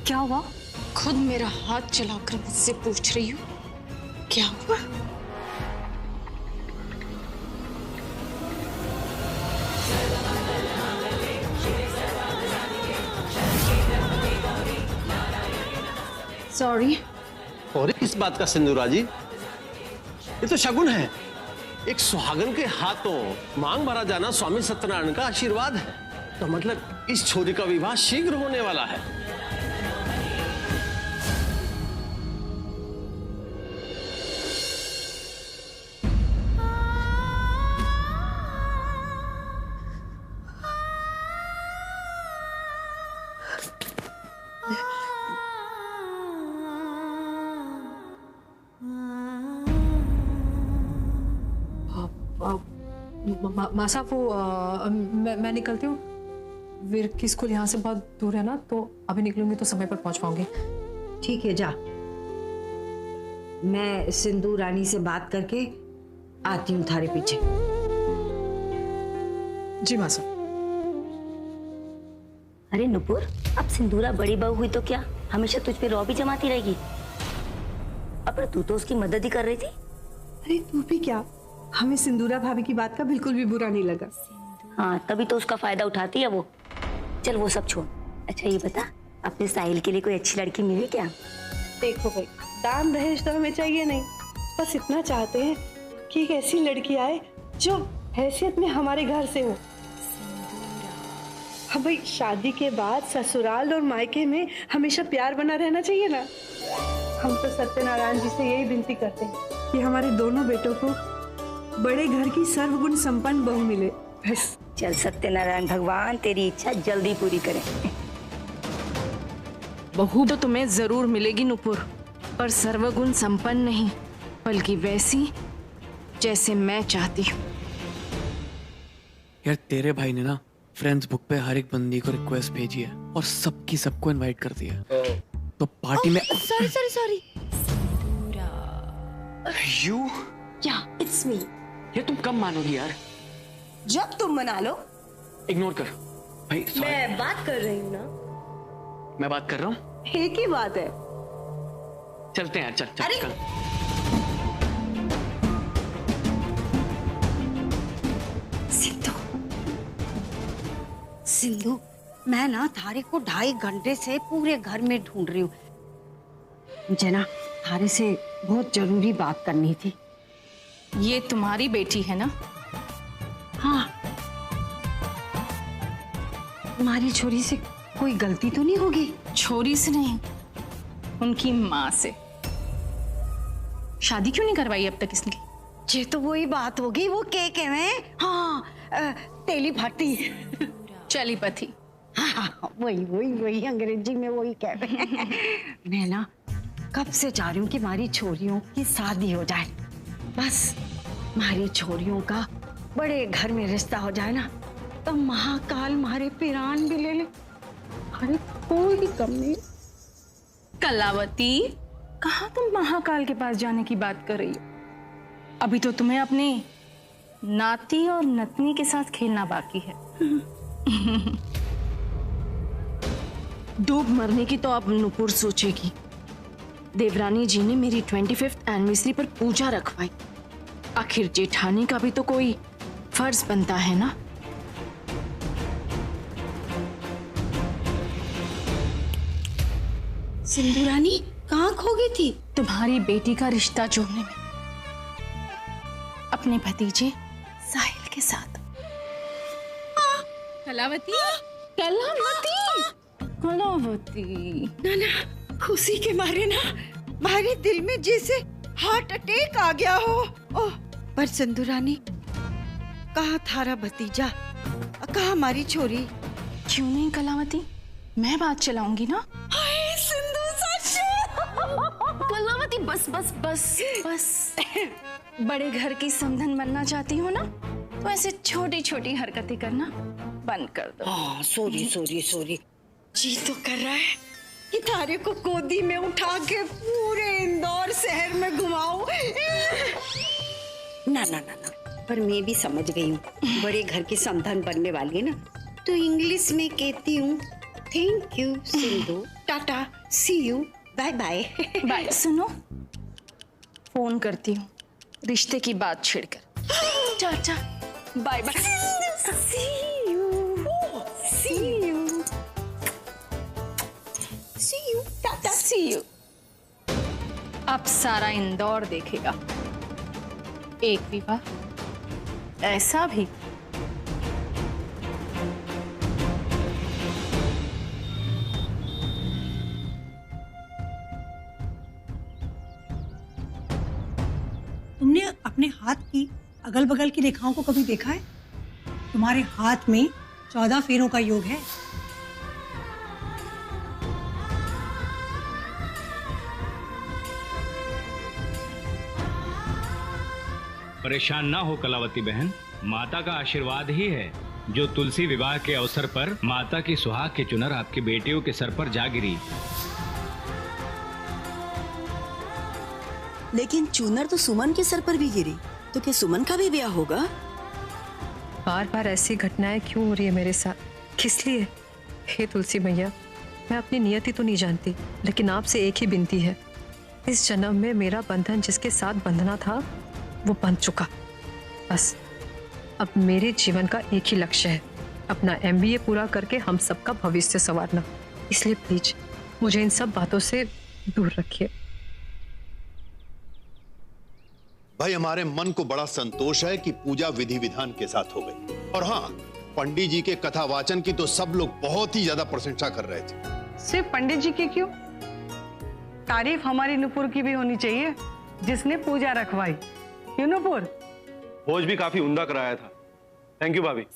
क्या हुआ? खुद मेरा हाथ चलाकर मुझसे पूछ रही हो क्या हुआ? सॉरी। और किस बात का सिंदूरा जी? ये तो शगुन है। एक सुहागन के हाथों मांग भरा जाना स्वामी सत्यनारायण का आशीर्वाद है। तो मतलब इस छोरी का विवाह शीघ्र होने वाला है। माँ साहब वो मैं निकलती हूँ। वीर की स्कूल यहाँ से बहुत दूर है ना, तो अभी निकलूंगी तो समय पर पहुँच पाऊंगी। ठीक है, जा। मैं सिंधु रानी से बात करके आती हूँ थारे पीछे। जी माँ साहब। अरे नुपुर, अब सिंदूरा बड़ी बहू हुई तो क्या हमेशा तुझ पे रौब ही जमाती रहेगी? अब तू तो उसकी मदद ही कर रही थी। अरे तू भी क्या, हमें सिंदूरा भाभी की बात का बिल्कुल भी बुरा नहीं लगा। हाँ, तभी तो उसका फायदा उठाती है वो। चल वो सब छोड़। अच्छा ये बता, अपने साहिल के लिए कोई अच्छी लड़की मिली क्या? देखो भाई, दाम दहेज तो हमें चाहिए नहीं, बस इतना चाहते हैं कि एक ऐसी लड़की आए जो हैसियत में हमारे घर से हो। हाँ भाई, शादी के बाद ससुराल और मायके में हमेशा प्यार बना रहना चाहिए ना। हम तो सत्यनारायण जी से यही विनती करते हैं कि हमारे दोनों बेटों को बड़े घर की सर्वगुण संपन्न बहू मिले, बस। चल सत्यनारायण भगवान तेरी इच्छा जल्दी पूरी करें। बहू तो तुम्हें जरूर मिलेगी नुपुर, पर सर्वगुण संपन्न नहीं, बल्कि वैसी जैसे मैं चाहती हूँ। यार तेरे भाई ने ना फ्रेंड्स बुक पे हर एक बंदी को रिक्वेस्ट भेजी है और सबकी सबको इनवाइट कर दिया है। तो पार्टी में सॉरी यू क्या? It's me. ये तुम कब मानोगी यार? जब तुम मना लो। इग्नोर कर भाई। मैं बात कर रही हूँ ना। मैं बात कर रहा हूँ। एक ही बात है। चलते हैं यार, चल चल चल। सिंधु, मैं ना थारे को 2.5 घंटे से पूरे घर में ढूंढ रही हूँ। मुझे ना थारे से बहुत जरूरी बात करनी थी। ये तुम्हारी बेटी है ना? हाँ। तुम्हारी छोरी से कोई गलती तो नहीं होगी? छोरी से नहीं, उनकी माँ से। शादी क्यों नहीं करवाई अब तक इसने? ये तो वही बात होगी, वो के में। हाँ, तेली भाती। टेलीपैथी। हाँ, वही अंग्रेजी में वही कह रहे हैं। मैं ना कब से चाह रही हूँ कि हमारी छोरियों की शादी हो जाए। बस हमारी छोरियों का बड़े घर में रिश्ता हो जाए ना, तो महाकाल हमारे पिरान भी ले ले, अरे कोई कम नहीं। कलावती, कहाँ तुम महाकाल के पास जाने की बात कर रही हो? अभी तो तुम्हें अपने नाती और नतनी के साथ खेलना बाकी है। डूब मरने की तो अब नुपुर सोचेगी। देवरानी जी ने मेरी 25th एनिवर्सरी पर पूजा रखवाई। आखिर जेठानी का भी तो कोई फर्ज बनता है ना। सिंधु रानी कहाँ खो गई थी? तुम्हारी बेटी का रिश्ता जोड़ने में, अपने भतीजे साहिल के साथ। कलावती, ना खुशी के मारे ना हमारे दिल में जैसे हार्ट अटैक आ गया हो। ओह, पर सिंधु रानी, कहाँ थारा भतीजा, कहाँ हमारी छोरी? क्यों नहीं कलावती, मैं बात चलाऊंगी ना। हाय सिंधु, सच। कलावती बस बस बस बस। बड़े घर की समधन बनना चाहती हो ना, तो ऐसे छोटी छोटी हरकतें करना बंद कर दो। हाँ, सॉरी। जी तो कर रहा है कि थारे को गोदी में उठा के पूरे इंदौर शहर में घुमाऊं। ना, पर मैं भी समझ गई हूँ, बड़े घर की समधन बनने वाली है ना, तो इंग्लिश में कहती हूँ thank you Sindhu, tata, see you, bye bye. Bye. सुनो, फोन करती हूँ रिश्ते की बात छेड़कर। Tata, bye bye. See you, tata, see you. अब सारा इंदौर देखेगा एक विवाह ऐसा भी। तुमने अपने हाथ की अगल बगल की रेखाओं को कभी देखा है? तुम्हारे हाथ में 14 फेरों का योग है। परेशान ना हो कलावती बहन, माता का आशीर्वाद ही है जो तुलसी विवाह के अवसर पर माता की सुहाग की चुनर आपकी बेटियों के सर पर जा गिरी। लेकिन चूनर तो सुमन के सर पर भी गिरी, तो क्या सुमन का भी ब्याह होगा? बार बार ऐसी घटनाएं क्यों हो रही है मेरे साथ? किस लिए? हे तुलसी मैया, मैं अपनी नियति तो नहीं जानती, लेकिन आपसे एक ही विनती है, इस जन्म में मेरा बंधन जिसके साथ बंधना था वो बंध चुका। बस अब मेरे जीवन का एक ही लक्ष्य है, अपना MBA पूरा करके हम सबका भविष्य संवारना। इसलिए प्लीज मुझे इन सब बातों से दूर रखिए। भाई, हमारे मन को बड़ा संतोष है कि पूजा विधि विधान के साथ हो गई। और हाँ, पंडित जी के कथा वाचन की तो सब लोग बहुत ही ज्यादा प्रशंसा कर रहे थे। सिर्फ पंडित जी की क्यों, तारीफ हमारी नुपुर की भी होनी चाहिए जिसने पूजा रखवाई। क्यों नुपुर? भोज भी काफी उम्दा कराया था। थैंक यू भाभी।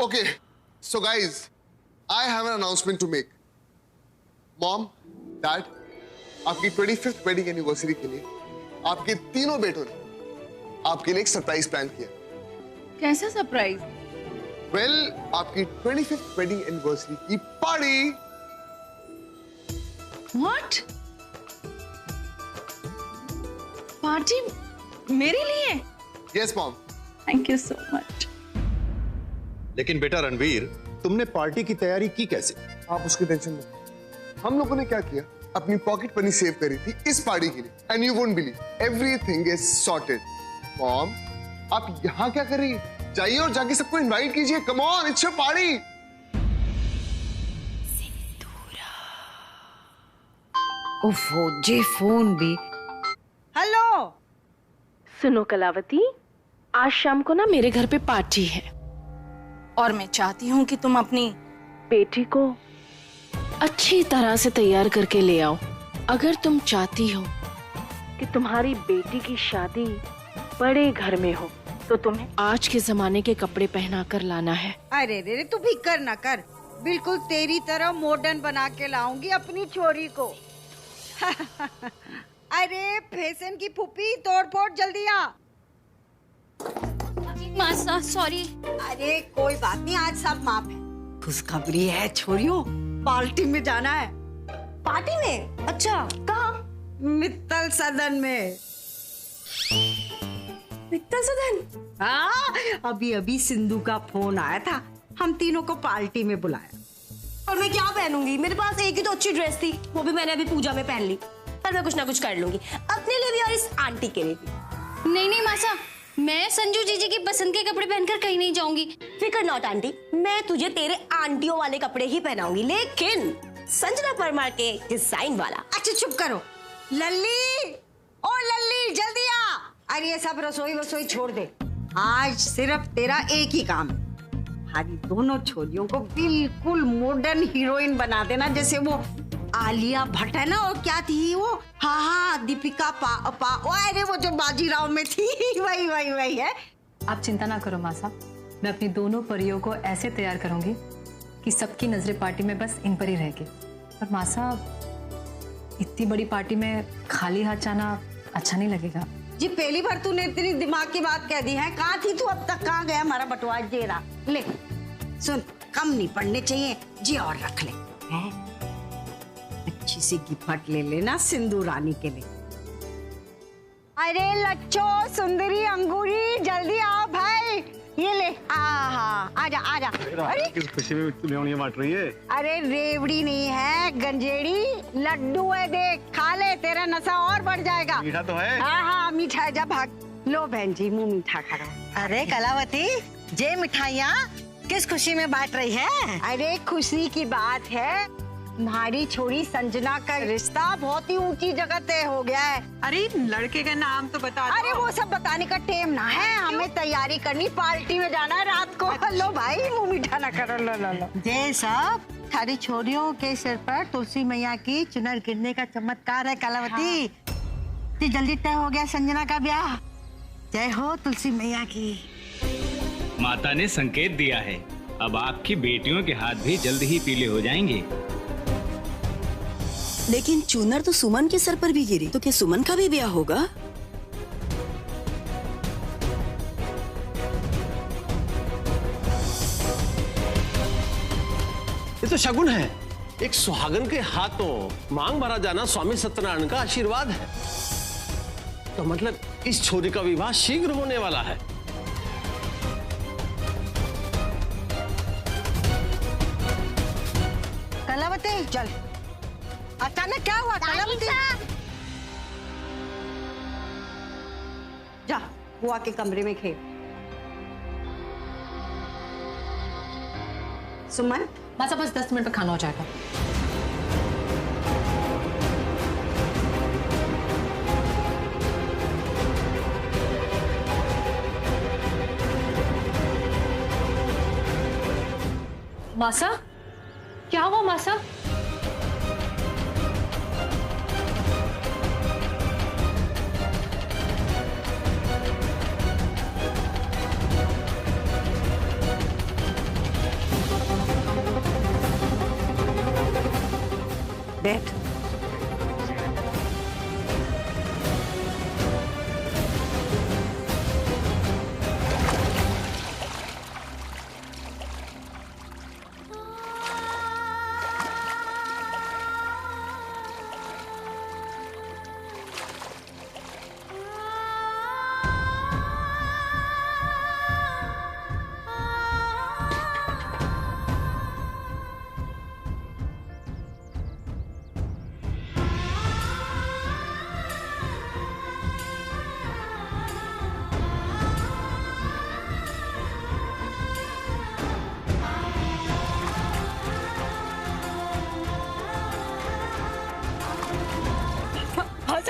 Okay, so guys, I have an announcement to make. Mom, Dad, आपकी 25th wedding anniversary के लिए आपके तीनों बेटों ने आपके लिए एक सरप्राइज प्लान किया। कैसा सरप्राइज? Well, आपकी 25th wedding anniversary की पार्टी। What? पार्टी मेरे लिए? Yes, Mom. Thank you so much. लेकिन बेटा रणवीर, तुमने पार्टी की तैयारी की कैसे? आप उसकी टेंशन मत लो। हम लोगों ने क्या किया, अपनी पॉकेट मनी सेव करी थी इस पार्टी के लिए। And you won't believe, everything is sorted. Mom, आप यहाँ क्या कर रही है? जाइए और जाके सबको इनवाइट कीजिए। Come on, it's your party. ओफो, जे फोन भी। हेलो, सुनो कलावती, आज शाम को ना मेरे घर पे पार्टी है और मैं चाहती हूँ कि तुम अपनी बेटी को अच्छी तरह से तैयार करके ले आओ। अगर तुम चाहती हो कि तुम्हारी बेटी की शादी बड़े घर में हो तो तुम्हें आज के जमाने के कपड़े पहना कर लाना है। अरे रे, तू फिक्र ना कर, बिल्कुल तेरी तरह मॉडर्न बना के लाऊंगी अपनी छोरी को। अरे फैशन की फूफी, तोड़ फोड़, जल्दी आ। मासा, सॉरी। अरे कोई बात नहीं, आज सब माफ है। खुशखबरी है छोरियों, पार्टी में जाना है। पार्टी में? अच्छा, कहाँ? मित्तल सदन में। मित्तल सदन? हाँ, अभी अभी सिंधु का फोन आया था, हम तीनों को पार्टी में बुलाया। और मैं क्या पहनूंगी? मेरे पास एक ही तो अच्छी ड्रेस थी, वो भी मैंने अभी पूजा में पहन ली। पर मैं कुछ ना कुछ कर लूंगी, अपने लिए भी और इस आंटी के लिए भी। नहीं नहीं मासा, मैं संजू जीजी की पसंद के कपड़े पहनकर कहीं नहीं जाऊंगी। फिकर नॉट आंटी, मैं तुझे तेरे आंटियों वाले कपड़े ही पहनाऊंगी, लेकिन संजना परमार के डिजाइन वाला। अच्छा चुप करो। लल्ली, ओ लल्ली, जल्दी आ। अरे ये सब रसोई वसोई छोड़ दे, आज सिर्फ तेरा एक ही काम है, हमारी दोनों छोरियों को बिल्कुल मॉडर्न हीरोइन बना देना, जैसे वो आलिया भट्ट है ना, और क्या थी वो, हाँ दीपिका अरे वो जो बाजीराव में थी, वही है। आप चिंता ना करो मासा, मैं अपनी दोनों परियों को ऐसे तैयार करूंगी कि सबकी नजरें पार्टी में बस इन पर ही रहेगी। और मासा, इतनी बड़ी पार्टी में खाली हाथ जाना अच्छा नहीं लगेगा। जी पहली बार तूने इतनी दिमाग की बात कह दी है। कहाँ थी तू अब तक? कहाँ गया हमारा बटुआ? जेरा ले, सुन, कम नहीं पड़ने चाहिए जी, और रख ले। है? अच्छी सी गिफ्ट ले लेना सिंधु रानी के लिए। अरे लच्छो, सुंदरी, अंगूरी, जल्दी आओ भाई, ये ले। आजा आजा। अरे किस खुशी में रेवड़ियां बांट रही है? अरे रेवड़ी नहीं है, गंजेड़ी लड्डू है, देख खा ले, तेरा नशा और बढ़ जाएगा। मीठा तो है? हाँ मीठा है, जा भाग। लो बहन जी, मुंह मीठा करो। अरे कलावती, ये मिठाइयाँ किस खुशी में बांट रही है? अरे खुशी की बात है, तुम्हारी छोरी संजना का रिश्ता बहुत ही ऊंची जगह तय हो गया है। अरे लड़के का नाम तो बता दो। अरे वो सब बताने का टाइम ना है, हमें तैयारी करनी, पार्टी में जाना है रात को। लो भाई, मुंह मीठा ना करो। लो। ये सब थारी छोरियों के सिर पर तुलसी मैया की चुनर गिरने का चमत्कार है कलावती। हाँ। जल्दी तय हो गया संजना का ब्याह। जय हो तुलसी मैया की। माता ने संकेत दिया है, अब आपकी बेटियों के हाथ भी जल्द ही पीले हो जाएंगे। लेकिन चूनर तो सुमन के सर पर भी गिरी, तो क्या सुमन का भी ब्याह होगा? ये तो शगुन है। एक सुहागन के हाथों मांग भरा जाना स्वामी सत्यनारायण का आशीर्वाद है। तो मतलब इस छोरी का विवाह शीघ्र होने वाला है। कलावती चल, अचानक क्या हुआ कलावती? जा बुआ के कमरे में खेल। सुमन बस 10 मिनट में खाना हो जाएगा। मासा, क्या हुआ मासा? बैठ।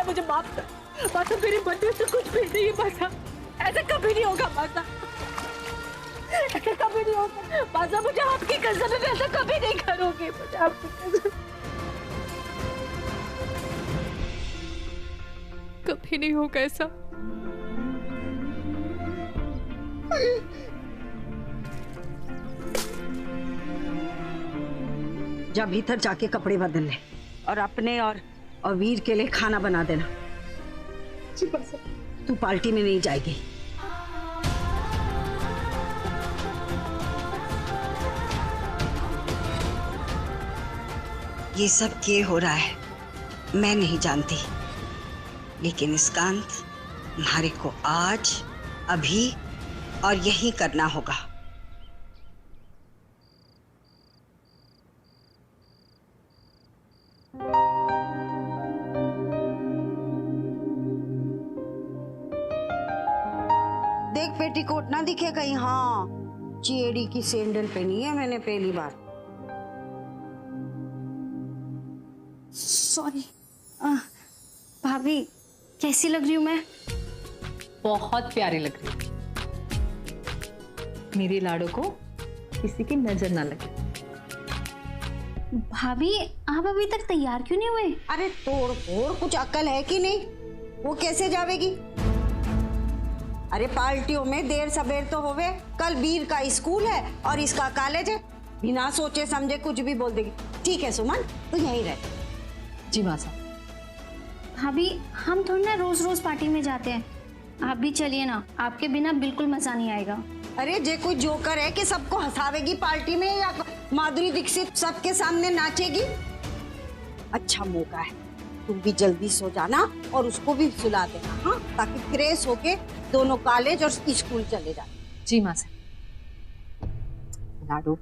मुझे माफ कर माता, मेरी बच्चे से कुछ भी नहीं है माता, ऐसा कभी नहीं होगा माता, ऐसा कभी नहीं होगा माता, मुझे आपकी कसम है, ऐसा कभी नहीं करोगे, मुझे आपकी कसम, कभी नहीं होगा ऐसा। जा भीतर जाके कपड़े बदल ले और अपने और वीर के लिए खाना बना देना। तू पार्टी में नहीं जाएगी। ये सब क्या हो रहा है मैं नहीं जानती, लेकिन इसका अंत तुम्हारे को आज अभी और यही करना होगा। देख पेटीकोट ना दिखे कहीं। हाँ, चेड़ी की सैंडल पहनी है मैंने पहली बार। सॉरी भाभी, कैसी लग रही हूँ मैं? बहुत प्यारी लग रही है। मेरी लाडो को किसी की नजर ना लगे। भाभी आप अभी तक तैयार क्यों नहीं हुए? अरे तोड़ फोड़ कुछ अकल है कि नहीं? वो कैसे जावेगी? अरे पार्टियों में देर सबेर तो होवे। कल वीर का स्कूल है और इसका कॉलेज है, बिना सोचे समझे कुछ भी बोल देगी। ठीक है सुमन, तू यहीं रह। जी माँ साहब। भाभी हम थोड़ी ना रोज रोज पार्टी में जाते हैं, आप भी चलिए ना, आपके बिना बिल्कुल मजा नहीं आएगा। अरे जे कोई जोकर है कि सबको हंसावेगी पार्टी में, या माधुरी दीक्षित सबके सामने नाचेगी? अच्छा मौका है, तुम भी जल्दी सो जाना और उसको भी सुला देना, हाँ, ताकि फ्रेश होके दोनों कॉलेज और स्कूल चले जाए। जी माँ साहब। लाडो,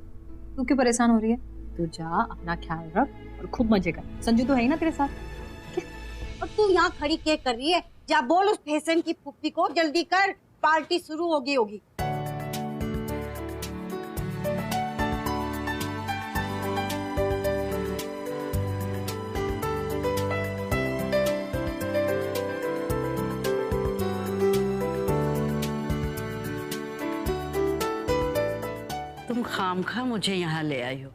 तू क्यों परेशान हो रही है? तू जा, अपना ख्याल रख और खूब मजे कर। संजू तो है ही ना तेरे साथ। और तू यहाँ खड़ी क्या कर रही है? जा बोल उस फैशन की पुप्पी को जल्दी कर, पार्टी शुरू होगी। तुम खामखा मुझे यहाँ ले आई हो।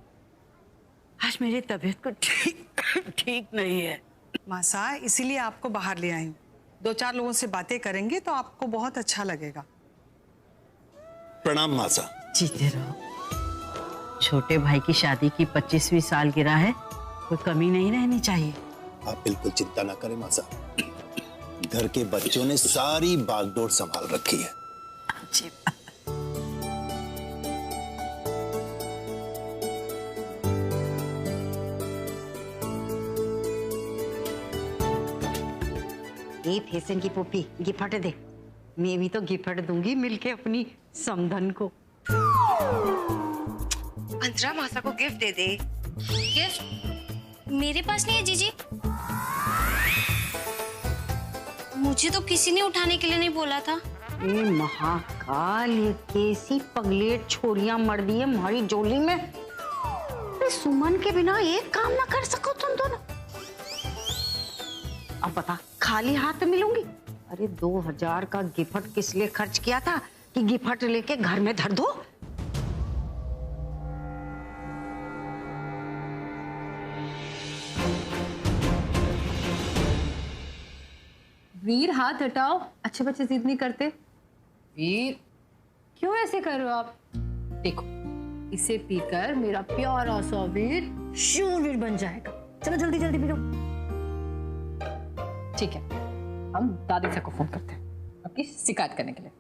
आज मेरी तबीयत को ठीक नहीं है। मासा, इसीलिए आपको बाहर ले आई हूँ। 2-4 लोगों से बातें करेंगे तो आपको बहुत अच्छा लगेगा। प्रणाम मासा। जीते रहो। छोटे भाई की शादी की 25वीं सालगिरह है, कोई कमी नहीं रहनी चाहिए। आप बिल्कुल चिंता ना करें मासा, घर के बच्चों ने सारी बागडोर संभाल रखी है। अच्छी ये फैशन की पुप्पी गिफ्ट दे, मैं भी तो गिफ्ट दूंगी मिलके अपनी समधन को। अंतरा मासा को गिफ्ट दे दे। गिफ्ट मेरे पास नहीं है जीजी, मुझे तो किसी ने उठाने के लिए नहीं बोला था। ए महाकाल, ये कैसी पगलेट छोरियां मर दी है हमारी जोली में। सुमन के बिना एक काम ना कर सको तुम दोनों। अब बता, खाली हाथ मिलूंगी? अरे 2000 का गिफ्ट किस लिए खर्च किया था कि गिफ्ट लेके घर में धर दो? वीर हाथ हटाओ, अच्छे बच्चे जिद नहीं करते। वीर क्यों ऐसे कर रहे हो आप? देखो, इसे पीकर मेरा प्यारा सा वीर शूरवीर बन जाएगा। चलो जल्दी जल्दी पी लो। ठीक है, हम दादी से को फोन करते हैं आपकी शिकायत करने के लिए।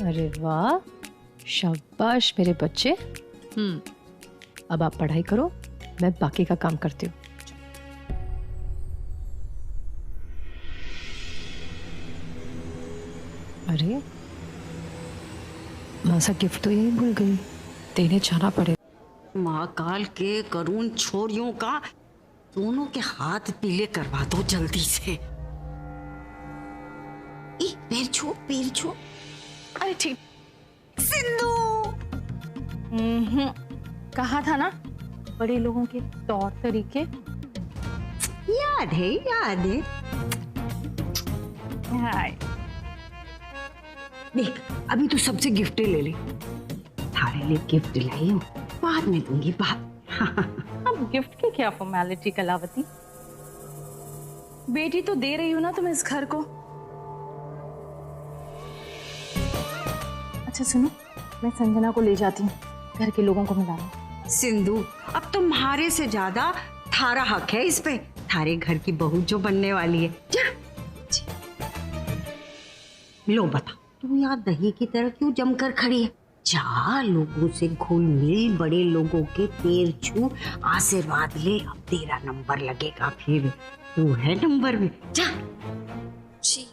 अरे वाह, शाबाश मेरे बच्चे। अब आप पढ़ाई करो, मैं बाकी का काम करती हूँ। अरे मासा गिफ्ट तो यही भूल गई, देने जाना पड़े। महाकाल के करुण छोरियों का दोनों के हाथ पीले करवा दो जल्दी से। पैर छू, पैर छू। अरे ठीक। सिंधु, कहा था ना, बड़े लोगों के तौर तरीके। याद है, याद है। हाय। देख, अभी तू सबसे गिफ्ट ले ले। थारे लिए गिफ्ट लाई हूँ, बाद में दूंगी, बाद। अब गिफ्ट की क्या फॉर्मेलिटी कलावती, बेटी तो दे रही हूँ ना तुम इस घर को। अच्छा सुनो, मैं संजना को ले जाती हूँ घर के लोगों को मिलाना। सिंधु, अब तुम्हारे से ज्यादा थारा हक है इस पे। थारे घर की बहू जो बनने वाली है। जा। लो बता, तू यहाँ दही की तरह क्यों जमकर खड़ी है? जा, लोगों से घुल मिल, बड़े लोगों के पैर छू, आशीर्वाद ले। अब तेरा नंबर लगेगा, फिर तू है नंबर में। जा। जी।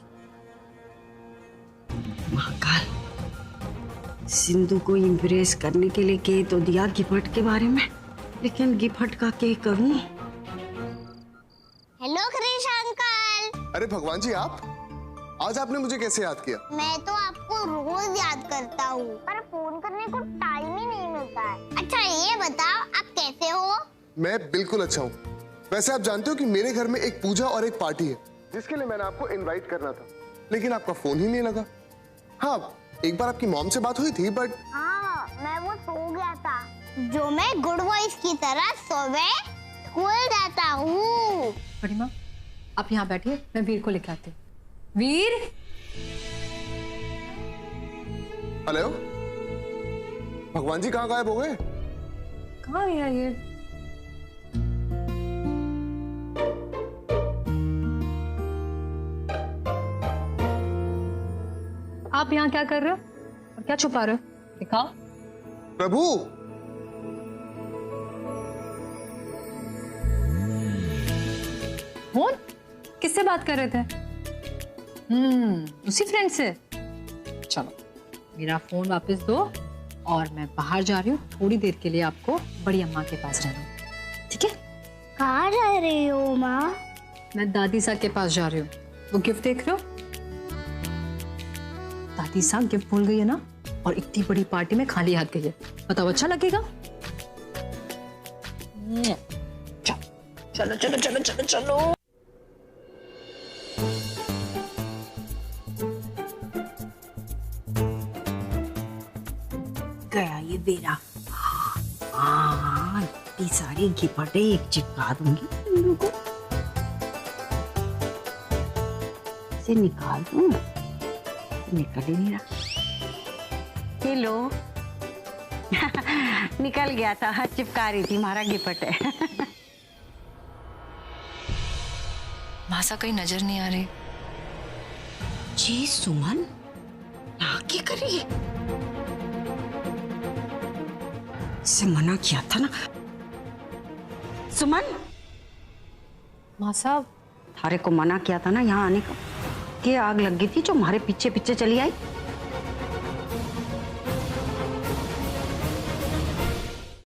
महाकाल, सिंधु को इम्प्रेस करने के लिए कह तो दिया गिफ्ट के बारे में, लेकिन गिफ्ट का क्या करूं? Hello Krish uncle. अरे भगवान जी, आप आज आपने मुझे कैसे याद किया? मैं तो आपको रोज याद करता हूँ, पर फोन करने को टाइम ही नहीं मिलता है। अच्छा ये बताओ, आप कैसे हो? मैं बिल्कुल अच्छा हूँ। वैसे आप जानते हो कि मेरे घर में एक पूजा और एक पार्टी है, जिसके लिए मैंने आपको इनवाइट करना था, लेकिन आपका फोन ही नहीं लगा। हाँ, एक बार आपकी मॉम से बात हुई थी, बट हाँ, मैं वो सो गया था, जो मैं गुड बॉयज की तरह सुबह स्कूल जाता हूँ। बड़ी माँ, आप यहाँ बैठिए, मैं वीर को लेकर आती हूँ। वीर। हेलो, भगवान जी कहाँ गायब हो गए? कहाँ है ये? आप यहाँ क्या कर रहे हो और क्या छुपा रहे हो? दिखाओ। प्रभु, फोन किससे बात कर रहे थे? उसी फ्रेंड से। चलो मेरा फोन वापस दो और मैं बाहर जा रही हूँ, थोड़ी देर के लिए आपको बड़ी अम्मा के पास रहना, ठीक है? कहाँ जा रही हो माँ? मैं दादी सा के पास जा रही हूँ। वो गिफ्ट देख रहे हो? दादी सा गिफ्ट भूल गई है ना, और इतनी बड़ी पार्टी में खाली हाथ गई है। बताओ अच्छा लगेगा? चलो चलो चलो चलो चलो। गया ये बेरा। हाँ, इतनी सारी गिफ्टें एक चिपका दूंगी इन लोगों को। इसे निकाल दूं, निकल ही नहीं रहा। हेलो निकल गया था, चिपका रही थी, हमारा गिफ्ट है। मासा कहीं नजर नहीं आ रही। जी सुमन क्या कर रही है? इससे मना किया था ना सुमन। मासा थारे को मना किया था ना यहाँ आने का, कि आग लग गई थी जो हमारे पीछे पीछे चली आई।